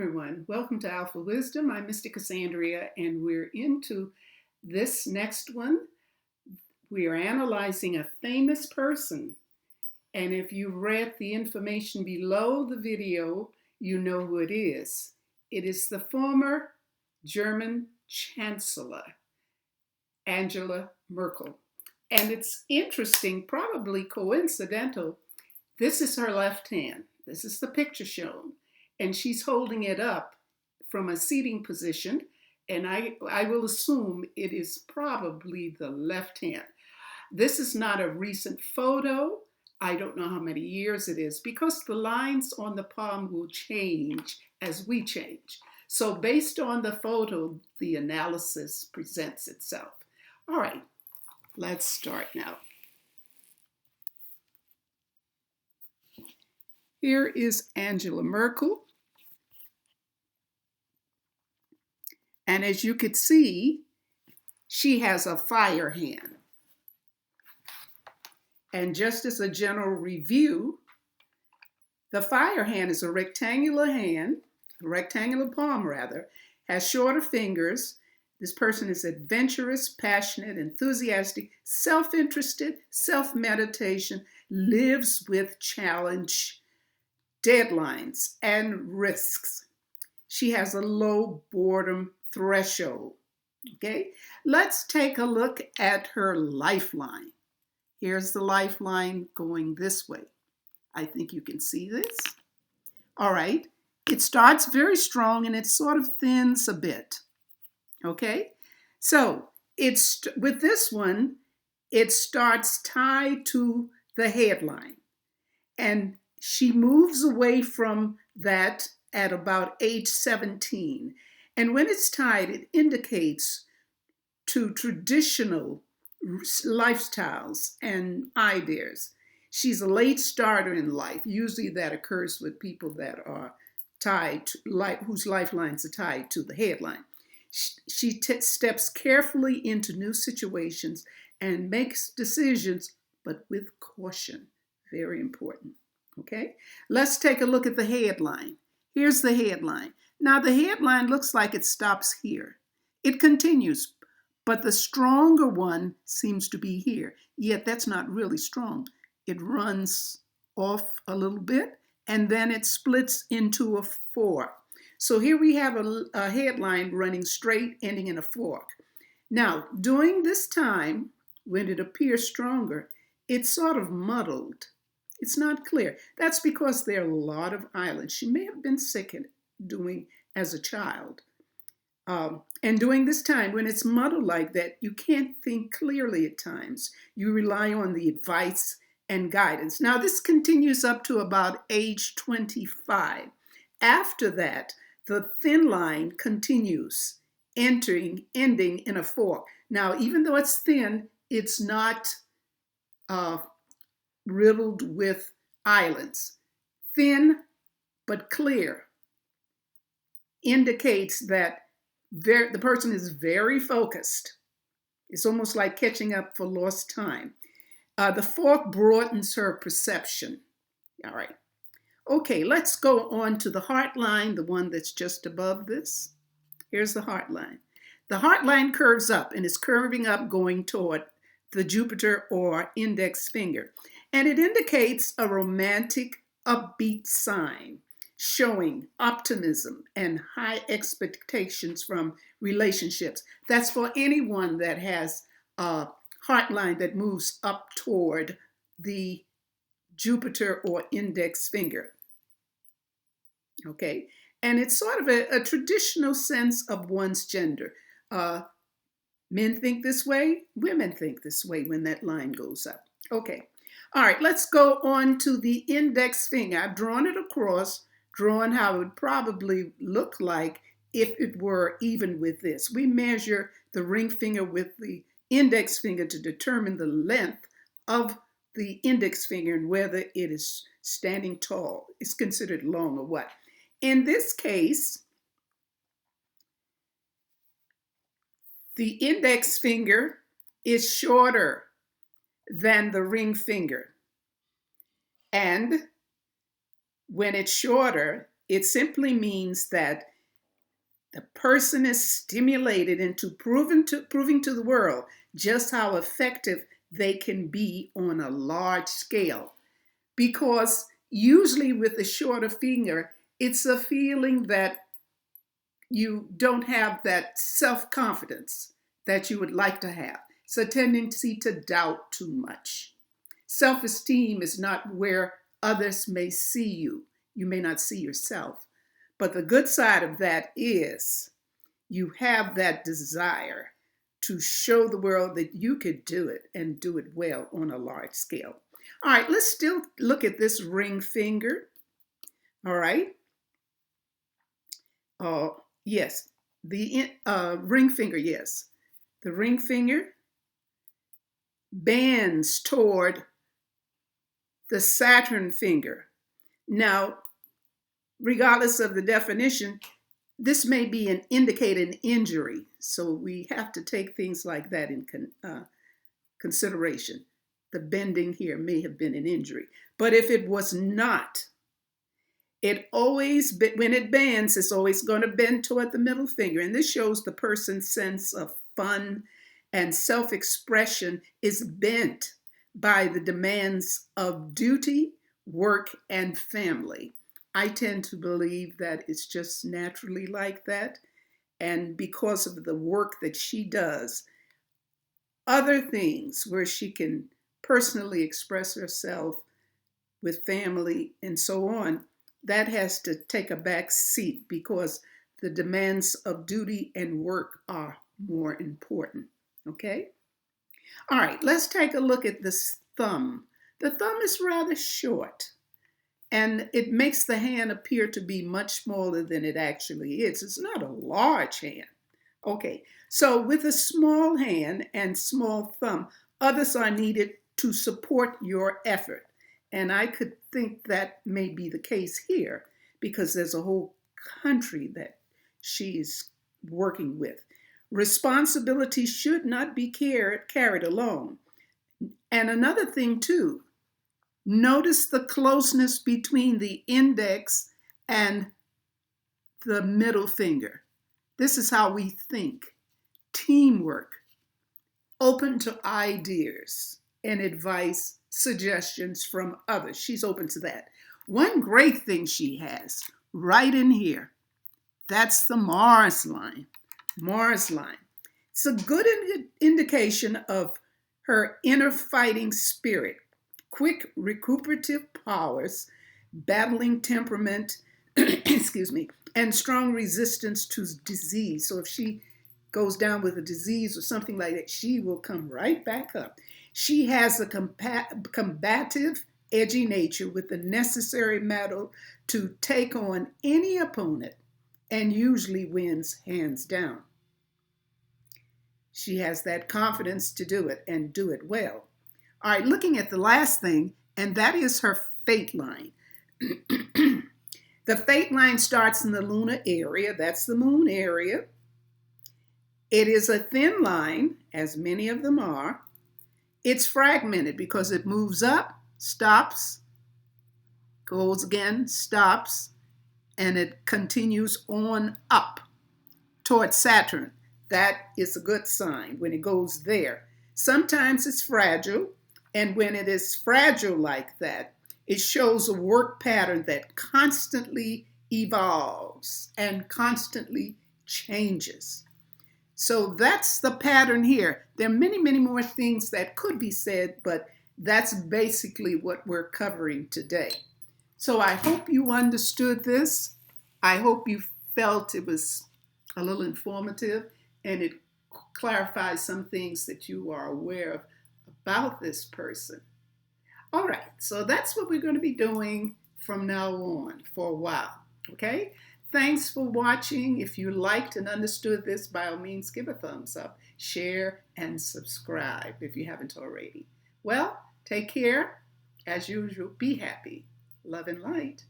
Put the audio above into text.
Everyone, welcome to Alphawisdom. I'm Mystic Cassandria, and we're into this next one. We are analyzing a famous person, and if you read the information below the video, you know who it is. It is the former German Chancellor Angela Merkle. And it's interesting, probably coincidental, this is her left hand. This is the picture shown. And she's holding it up from a seating position, and I will assume it is probably the left hand. This is not a recent photo. I don't know how many years it is because the lines on the palm will change as we change. So based on the photo, the analysis presents itself. All right, let's start now. Here is Angela Merkle. And as you could see, she has a fire hand. And just as a general review, the fire hand is a rectangular hand, a rectangular palm rather, has shorter fingers. This person is adventurous, passionate, enthusiastic, self-interested, self-meditation, lives with challenge, deadlines, and risks. She has a low boredom threshold. Okay, let's take a look at her lifeline. Here's the lifeline going this way. I think you can see this. All right, it starts very strong and it sort of thins a bit. Okay, so it's with this one, it starts tied to the headline, and she moves away from that at about age 17. And when it's tied, it indicates to traditional lifestyles and ideas. She's a late starter in life. Usually that occurs with people that are tied to, whose lifelines are tied to the headline. She steps carefully into new situations and makes decisions, but with caution. Very important. Okay, let's take a look at the headline. Here's the headline. Now the headline looks like it stops here. It continues, but the stronger one seems to be here. Yet that's not really strong. It runs off a little bit and then it splits into a fork. So here we have a headline running straight, ending in a fork. Now, during this time, when it appears stronger, it's sort of muddled. It's not clear. That's because there are a lot of islands. She may have been sick as a child. And during this time, when it's muddled like that, you can't think clearly at times. You rely on the advice and guidance. Now, this continues up to about age 25. After that, the thin line continues, ending in a fork. Now, even though it's thin, it's not riddled with islands. Thin but clear indicates that the person is very focused. It's almost like catching up for lost time. The fork broadens her perception. All right. Okay, let's go on to the heart line, the one that's just above this. Here's the heart line. The heart line curves up and is curving up going toward the Jupiter or index finger. And it indicates a romantic, upbeat sign, showing optimism and high expectations from relationships. That's for anyone that has a heart line that moves up toward the Jupiter or index finger. Okay, and it's sort of a traditional sense of one's gender. Men think this way, women think this way when that line goes up. Okay, all right, let's go on to the index finger. I've drawn it across, drawn how it would probably look like if it were even with this. We measure the ring finger with the index finger to determine the length of the index finger and whether it is standing tall. It's considered long or what. In this case, the index finger is shorter than the ring finger. And when it's shorter, It simply means that the person is stimulated into proving to the world just how effective they can be on a large scale. Because usually with the shorter finger, it's a feeling that you don't have that self-confidence that you would like to have. It's a tendency to doubt too much. Self-esteem is not where others may see you. You may not see yourself. But the good side of that is you have that desire to show the world that you could do it and do it well on a large scale. All right, let's still look at this ring finger. All right. Yes, the ring finger, yes. The ring finger bends toward the Saturn finger. Now, regardless of the definition, this may be an indicating injury. So we have to take things like that in consideration. The bending here may have been an injury. But if it was not, it always, when it bends, it's always going to bend toward the middle finger. And this shows the person's sense of fun and self-expression is bent by the demands of duty, work, and family. I tend to believe that it's just naturally like that. And because of the work that she does, other things where she can personally express herself with family and so on, that has to take a back seat because the demands of duty and work are more important. Okay? All right, let's take a look at this thumb. The thumb is rather short, and it makes the hand appear to be much smaller than it actually is. It's not a large hand. Okay, so with a small hand and small thumb, others are needed to support your effort. And I could think that may be the case here because there's a whole country that she's working with. Responsibility should not be carried alone. And another thing too, notice the closeness between the index and the middle finger. This is how we think. Teamwork, open to ideas and advice, suggestions from others. She's open to that. One great thing she has right in here, that's the Mars line. Mars line. It's a good indication of her inner fighting spirit, quick recuperative powers, battling temperament, excuse me, and strong resistance to disease. So if she goes down with a disease or something like that, she will come right back up. She has a combative, edgy nature with the necessary mettle to take on any opponent and usually wins hands down. She has that confidence to do it and do it well. All right, looking at the last thing, and that is her fate line. The fate line starts in the lunar area. That's the moon area. It is a thin line, as many of them are. It's fragmented because it moves up, stops, goes again, stops, and it continues on up towards Saturn. That is a good sign when it goes there. Sometimes it's fragile, and when it is fragile like that, it shows a work pattern that constantly evolves and constantly changes. So that's the pattern here. There are many, many more things that could be said, but that's basically what we're covering today. So I hope you understood this. I hope you felt it was a little informative and it clarifies some things that you are aware of about this person. All right, so that's what we're going to be doing from now on for a while, okay? Thanks for watching. If you liked and understood this, by all means, give a thumbs up, share, and subscribe if you haven't already. Well, take care. As usual, be happy. Love and light.